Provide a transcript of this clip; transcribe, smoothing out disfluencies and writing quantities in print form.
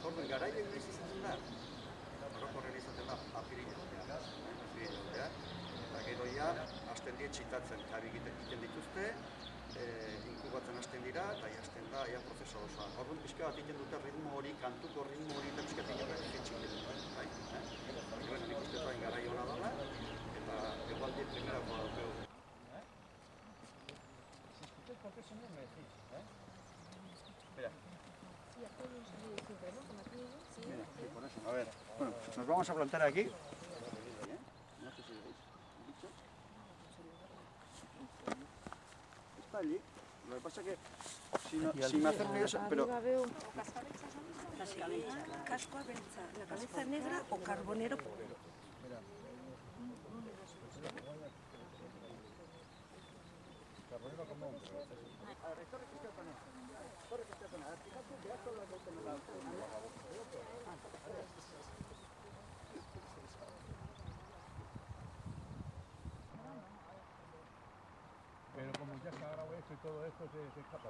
Orduan, garaile noiz izaten da? Orokorren izaten da apirilean, eta gero ja, hasten die txitatzen, jabi egiten dituzte, inkubatzen hasten dira, eta hasten da, prozeso osoa. Orduan, pixka bat egiten dute ritmo hori, kantuko ritmo hori, eta pixka egiten dute jetxik dut, bai? Baina, nik uste duen garai hona dela, eta egualdi primerako daukeu. Si escucháis cualquier sonido me decís, Espera. Sí, hace un sonido siempre, ¿no? Como aquí, sí. Mira, sí, por eso. A ver, bueno, nos vamos a plantar aquí. No sé si veis el bicho. Está allí. Lo que pasa es que si me acerco yo, pero... Casco abelza, la cabeza negra o carbonero. Carbonero común. A ver, torre que está con él. Torre que está con él. Fíjate, ya todo lo que tengo la Pero como ya se ha grabado esto y todo esto, se escapa.